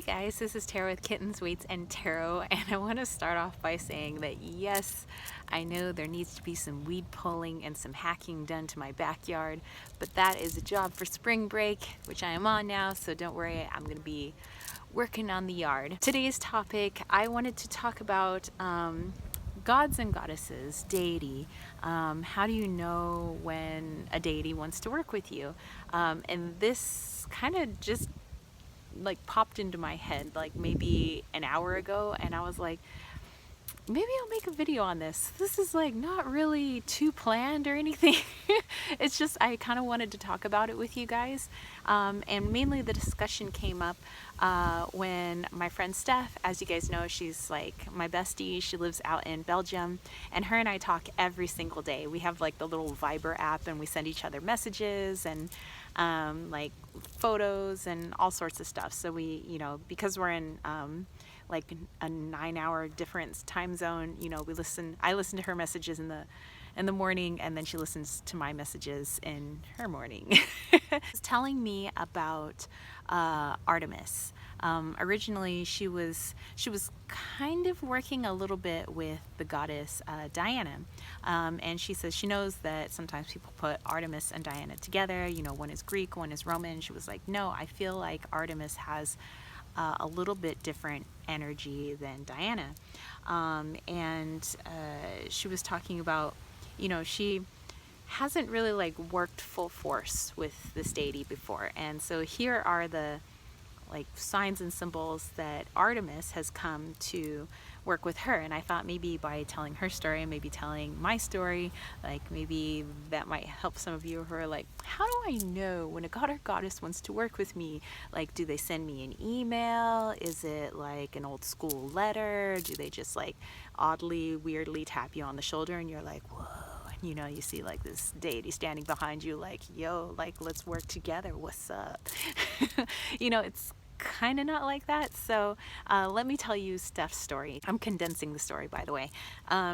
guys, this is Tarot with Kittens, Weights, and Tarot, and I want to start off by saying that yes, I know there needs to be some weed pulling and some hacking done to my backyard, but that is a job for spring break, which I am on now, so don't worry, I'm going to be working on the yard. Today's topic, I wanted to talk about gods and goddesses, deity. How do you know when a deity wants to work with you? And this kind of just like popped into my head like maybe an hour ago, and I was like, maybe I'll make a video on this. This is like not really too planned or anything. It's just I kind of wanted to talk about it with you guys, and mainly the discussion came up when my friend Steph, as you guys know, she's like my bestie. She lives out in Belgium, and her and I talk every single day. We have like the little Viber app, and we send each other messages and like photos and all sorts of stuff. So we, because we're in like a 9-hour difference time zone, I listen to her messages in the morning, and then she listens to my messages in her morning. She's telling me about Artemis. Originally she was kind of working a little bit with the goddess Diana, and she says she knows that sometimes people put Artemis and Diana together, one is Greek, one is Roman. She was like, no, I feel like Artemis has a little bit different energy than Diana. And she was talking about, she hasn't really like worked full force with this deity before. And so here are the like signs and symbols that Artemis has come to work with her. And I thought maybe by telling her story and maybe telling my story, like maybe that might help some of you who are like, how do I know when a god or goddess wants to work with me? Like, do they send me an email? Is it like an old school letter? Do they just like oddly, weirdly tap you on the shoulder and you're like, whoa? You see like this deity standing behind you like, yo, like, let's work together. What's up? It's kind of not like that. So let me tell you Steph's story. I'm condensing the story, by the way.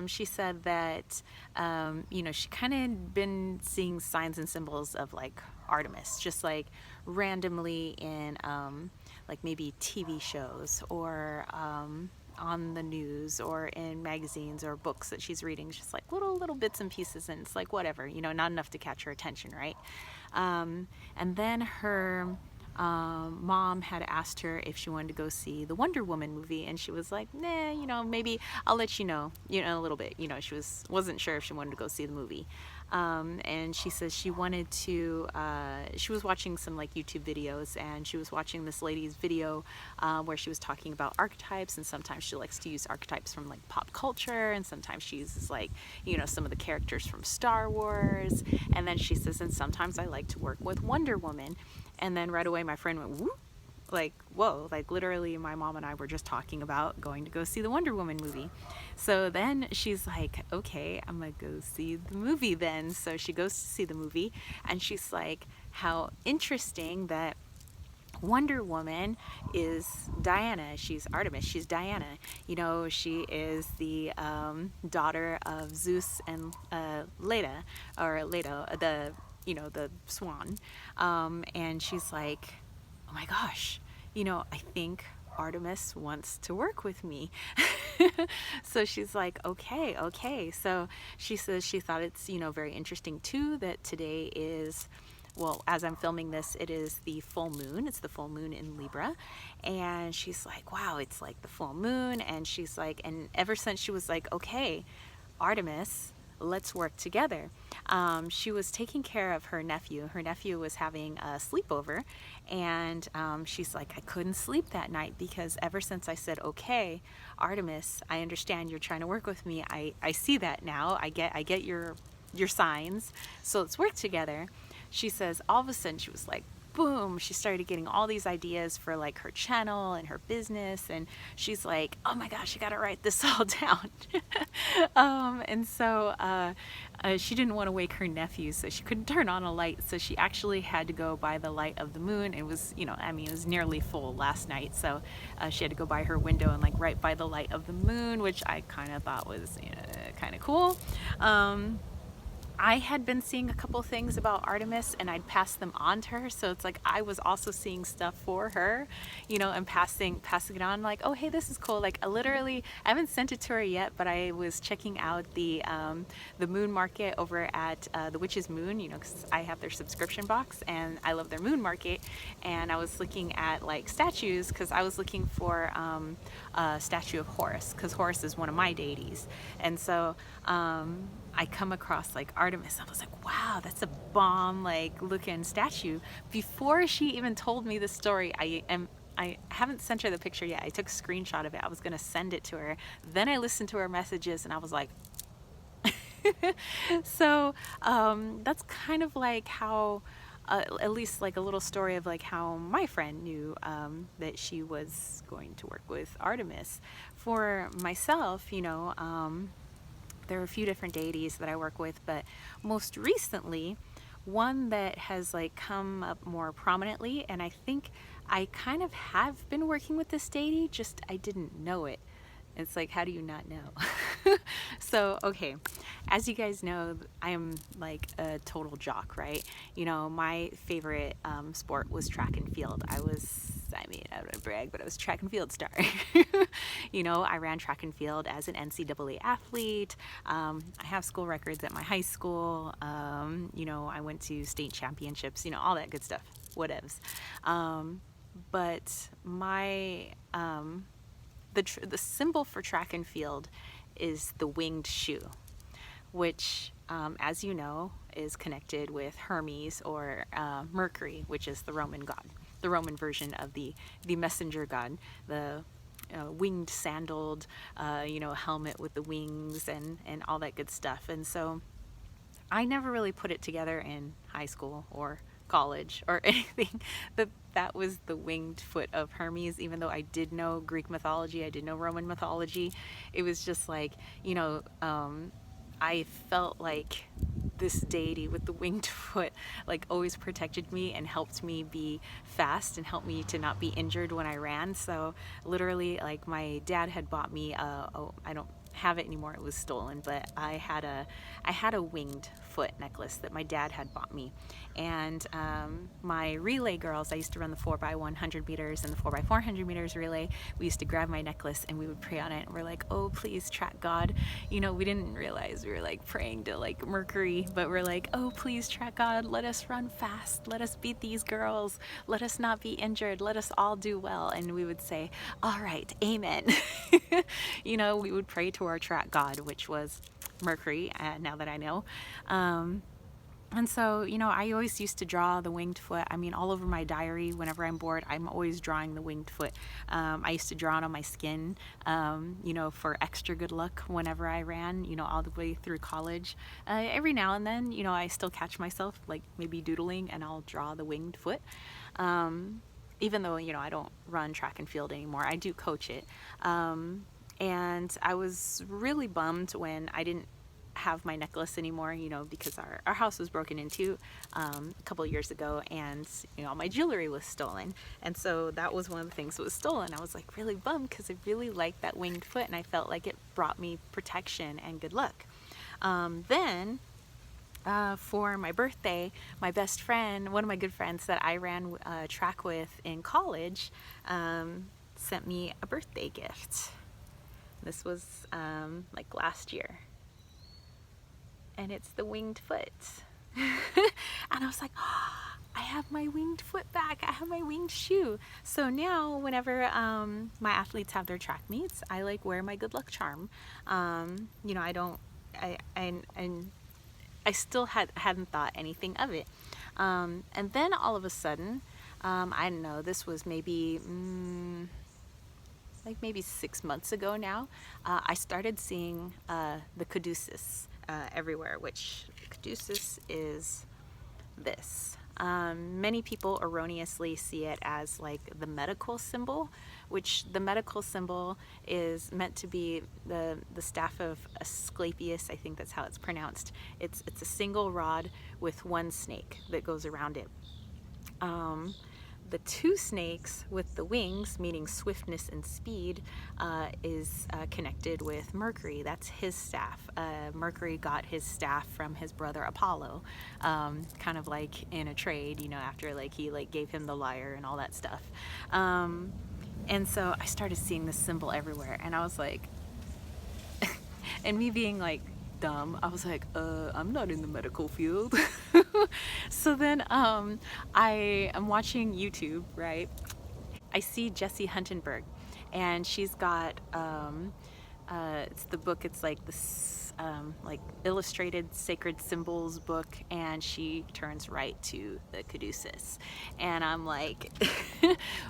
She said that, she kind of been seeing signs and symbols of like Artemis, just like randomly in like maybe TV shows or on the news or in magazines or books that she's reading, just like little bits and pieces, and it's like whatever, not enough to catch her attention, right? And then her mom had asked her if she wanted to go see the Wonder Woman movie, and she was like, nah, maybe I'll let you know, a little bit. She wasn't sure if she wanted to go see the movie. And she says she wanted to, she was watching some like YouTube videos, and she was watching this lady's video where she was talking about archetypes, and sometimes she likes to use archetypes from like pop culture, and sometimes she uses like, some of the characters from Star Wars, and then she says, and sometimes I like to work with Wonder Woman. And then right away my friend went, whoop, like, whoa, like literally my mom and I were just talking about going to go see the Wonder Woman movie. So then she's like, okay, I'm gonna go see the movie then. So she goes to see the movie, and she's like, how interesting that Wonder Woman is Diana. She's Artemis. She's Diana. She is the daughter of Zeus and Leda, or Leto, the swan. And she's like, oh my gosh, I think Artemis wants to work with me. So she's like, okay. So she says she thought it's, very interesting too that today is, well, as I'm filming this, it is the full moon. It's the full moon in Libra. And she's like, wow, it's like the full moon. And she's like, and ever since she was like, okay, Artemis, let's work together. She was taking care of her nephew. Her nephew was having a sleepover, and she's like, I couldn't sleep that night because ever since I said, okay, Artemis, I understand you're trying to work with me. I see that now. I get your signs. So let's work together. She says all of a sudden she was like, boom, she started getting all these ideas for like her channel and her business, and she's like, oh my gosh, I gotta write this all down. And so she didn't want to wake her nephew, so she couldn't turn on a light, so she actually had to go by the light of the moon. It was, it was nearly full last night, so she had to go by her window and like right by the light of the moon, which I kind of thought was kind of cool. I had been seeing a couple things about Artemis and I'd pass them on to her. So it's like I was also seeing stuff for her, and passing it on like, oh hey, this is cool. Like I haven't sent it to her yet, but I was checking out the moon market over at the Witch's Moon, because I have their subscription box and I love their moon market. And I was looking at like statues because I was looking for a statue of Horus, because Horus is one of my deities. And so I come across like Artemis. I was like, wow, that's a bomb like looking statue. Before she even told me the story, I haven't sent her the picture yet. I took a screenshot of it. I was gonna send it to her. Then I listened to her messages and I was like, so that's kind of like how, at least like a little story of like how my friend knew that she was going to work with Artemis. For myself, there are a few different deities that I work with, but most recently, one that has like come up more prominently, and I think I kind of have been working with this deity, just I didn't know it. It's like, how do you not know? So, okay, as you guys know, I am like a total jock, right? My favorite sport was track and field. I don't want to brag, but I was track and field star. I ran track and field as an NCAA athlete. I have school records at my high school. I went to state championships, all that good stuff, whatevs. But the symbol for track and field is the winged shoe, which, as you know, is connected with Hermes or Mercury, which is the Roman god, the Roman version of the messenger god, the winged sandaled, helmet with the wings and all that good stuff. And so I never really put it together in high school or college or anything that was the winged foot of Hermes, even though I did know Greek mythology, I did know Roman mythology. It was just like, I felt like this deity with the winged foot like always protected me and helped me be fast and helped me to not be injured when I ran. So literally, like, my dad had bought me I don't have it anymore, it was stolen, but I had a winged foot necklace that my dad had bought me. And my relay girls, I used to run the 4x100 meters and the 4x400 meters relay. We used to grab my necklace and we would pray on it, and we're like, oh please, track God. We didn't realize we were like praying to like Mercury, but we're like, oh please, track God, let us run fast, let us beat these girls, let us not be injured, let us all do well. And we would say, all right, amen. We would pray to our track God, which was Mercury, now that I know. And so, I always used to draw the winged foot. I mean, all over my diary, whenever I'm bored, I'm always drawing the winged foot. I used to draw it on my skin, for extra good luck whenever I ran, all the way through college. Every now and then, I still catch myself, like, maybe doodling, and I'll draw the winged foot. Even though, I don't run track and field anymore, I do coach it. And I was really bummed when I didn't have my necklace anymore, because our house was broken into a couple of years ago, and all my jewelry was stolen. And so that was one of the things that was stolen. I was like really bummed because I really liked that winged foot and I felt like it brought me protection and good luck. Then for my birthday, my best friend, one of my good friends that I ran track with in college, sent me a birthday gift. This was like last year. And it's the winged foot. And I was like, oh, I have my winged foot back. I have my winged shoe. So now whenever my athletes have their track meets, I like wear my good luck charm. I still hadn't thought anything of it. And then all of a sudden, I don't know, this was maybe 6 months ago now, I started seeing the caduceus everywhere, which caduceus is this. Many people erroneously see it as like the medical symbol, which the medical symbol is meant to be the staff of Asclepius. I think that's how it's pronounced. It's a single rod with one snake that goes around it. the two snakes with the wings, meaning swiftness and speed, is connected with Mercury. That's his staff. Mercury got his staff from his brother Apollo, kind of like in a trade, after like he like gave him the lyre and all that stuff. And so I started seeing this symbol everywhere, and I was like, and me being like dumb, I was like, I'm not in the medical field. So then I am watching YouTube, right? I see Jessie Huntenberg, and she's got it's the book. It's like this like illustrated sacred symbols book, and she turns right to the caduceus, and I'm like,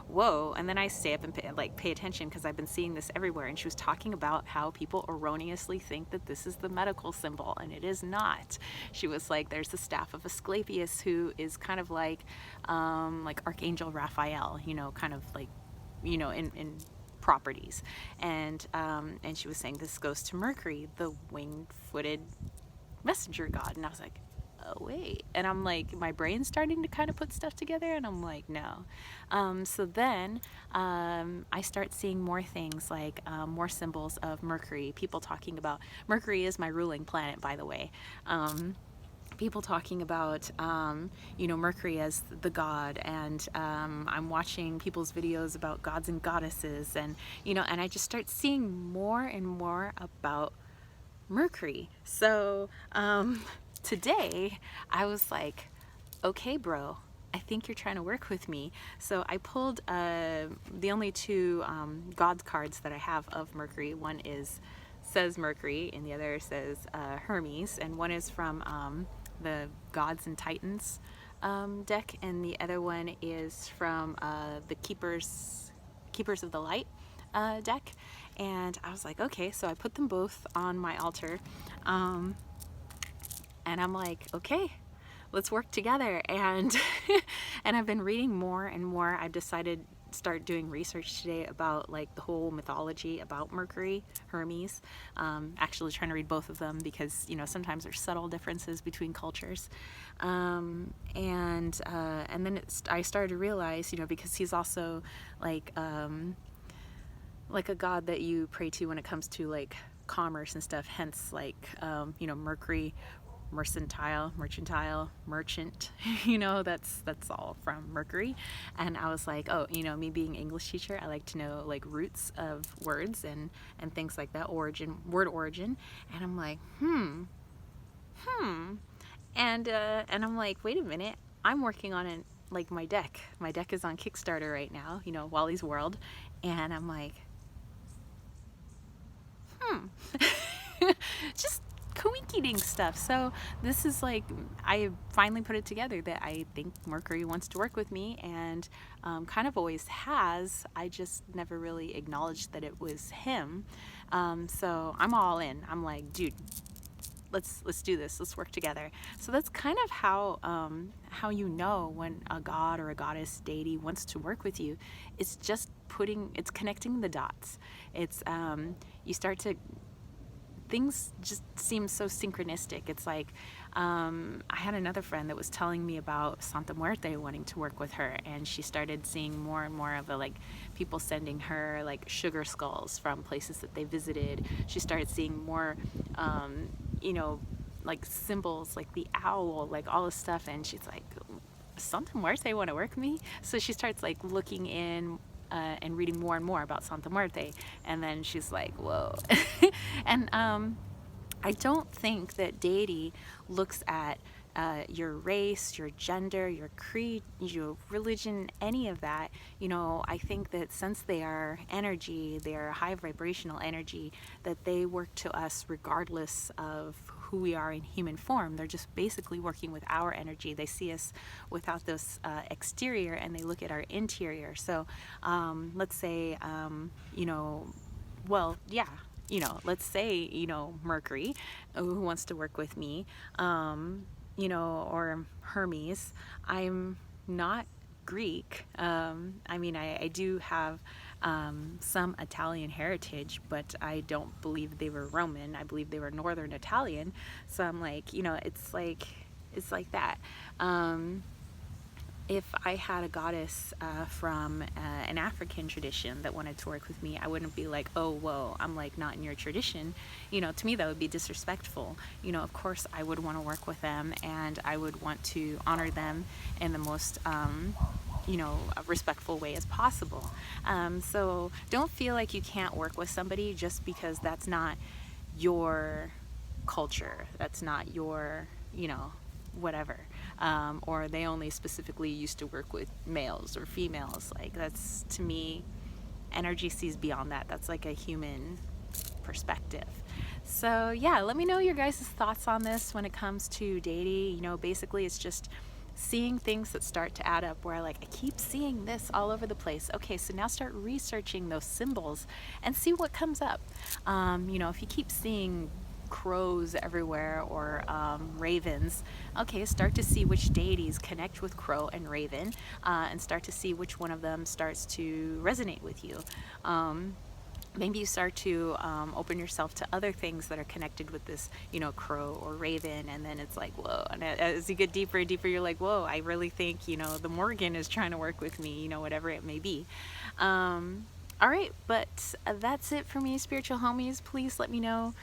whoa! And then I stay up and pay attention because I've been seeing this everywhere. And she was talking about how people erroneously think that this is the medical symbol, and it is not. She was like, there's the staff of Asclepius, who is kind of like Archangel Raphael, kind of like, in properties, and she was saying this goes to Mercury, the wing-footed messenger god, and I was like, oh wait, and I'm like, my brain's starting to kind of put stuff together, and I'm like, no. So then I start seeing more things, like more symbols of Mercury, people talking about Mercury is my ruling planet, by the way. People talking about Mercury as the god, and I'm watching people's videos about gods and goddesses, and and I just start seeing more and more about Mercury. So today I was like, okay bro, I think you're trying to work with me. So I pulled the only two god cards that I have of Mercury. One says Mercury, and the other says Hermes, and one is from the Gods and Titans deck, and the other one is from the Keepers of the Light deck. And I was like, okay, so I put them both on my altar, and I'm like, okay, let's work together. And and I've been reading more and more. I've decided start doing research today about like the whole mythology about Mercury, Hermes. Actually trying to read both of them because sometimes there's subtle differences between cultures. And then I started to realize, because he's also like a god that you pray to when it comes to like commerce and stuff. Hence, like Mercury, merchant, that's all from Mercury. And I was like, oh, me being English teacher, I like to know like roots of words and things like that, word origin. And I'm like, and I'm like, wait a minute, I'm working on it, like my deck is on Kickstarter right now, Wally's World, and I'm like, just coinky-ding stuff. So this is like, I finally put it together that I think Mercury wants to work with me, and kind of always has. I just never really acknowledged that it was him. So I'm all in. I'm like, dude, let's do this. Let's work together. So that's kind of how when a god or a goddess deity wants to work with you. It's just connecting the dots. It's you start to, things just seem so synchronistic. It's like, I had another friend that was telling me about Santa Muerte wanting to work with her, and she started seeing more and more of people sending her like sugar skulls from places that they visited. She started seeing more, like symbols, like the owl, like all this stuff, and she's like, Santa Muerte want to work with me? So she starts like looking in and reading more and more about Santa Muerte, and then she's like, whoa. And I don't think that Deity looks at your race, your gender, your creed, your religion, any of that. I think that since they are energy, they are high vibrational energy, that they work to us regardless of who we are in human form. They're just basically working with our energy. They see us without this exterior, and they look at our interior. So let's say, let's say, Mercury, who wants to work with me, or Hermes. I'm not Greek. I do have some Italian heritage, but I don't believe they were Roman. I believe they were Northern Italian. So I'm like, it's like that. if I had a goddess from an African tradition that wanted to work with me, I wouldn't be like, oh, whoa, I'm like not in your tradition. You know, to me that would be disrespectful. You know, of course I would want to work with them, and I would want to honor them in the most you know, a respectful way as possible. So don't feel like you can't work with somebody just because that's not your culture, that's not your, you know, whatever. Or they only specifically used to work with males or females. Like, that's, to me, energy sees beyond that. That's like a human perspective. So yeah, let me know your guys' thoughts on this when it comes to deity. You know, basically it's just seeing things that start to add up, where like I keep seeing this all over the place. Okay, so now start researching those symbols and see what comes up. You know, if you keep seeing crows everywhere, or ravens, okay, start to see which deities connect with crow and raven, and start to see which one of them starts to resonate with you. Maybe you start to open yourself to other things that are connected with this, you know, crow or raven, and then it's like, whoa, and as you get deeper and deeper, you're like, whoa, I really think, you know, the Morgan is trying to work with me, you know, whatever it may be. All right, but that's it for me, spiritual homies. Please let me know,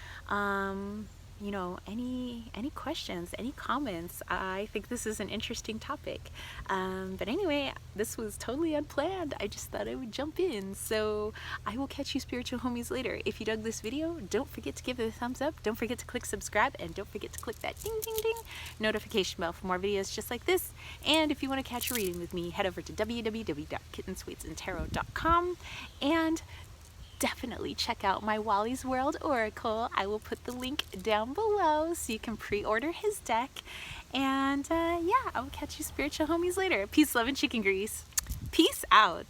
you know, any questions, any comments. I think this is an interesting topic. But anyway, this was totally unplanned. I just thought I would jump in. So I will catch you spiritual homies later. If you dug this video, don't forget to give it a thumbs up. Don't forget to click subscribe, and don't forget to click that ding ding ding notification bell for more videos just like this. And if you want to catch a reading with me, head over to www.kittensweetsandtarot.com, and definitely check out my Wally's World Oracle. I will put the link down below so you can pre-order his deck. And yeah, I will catch you spiritual homies later. Peace, love, and chicken grease. Peace out.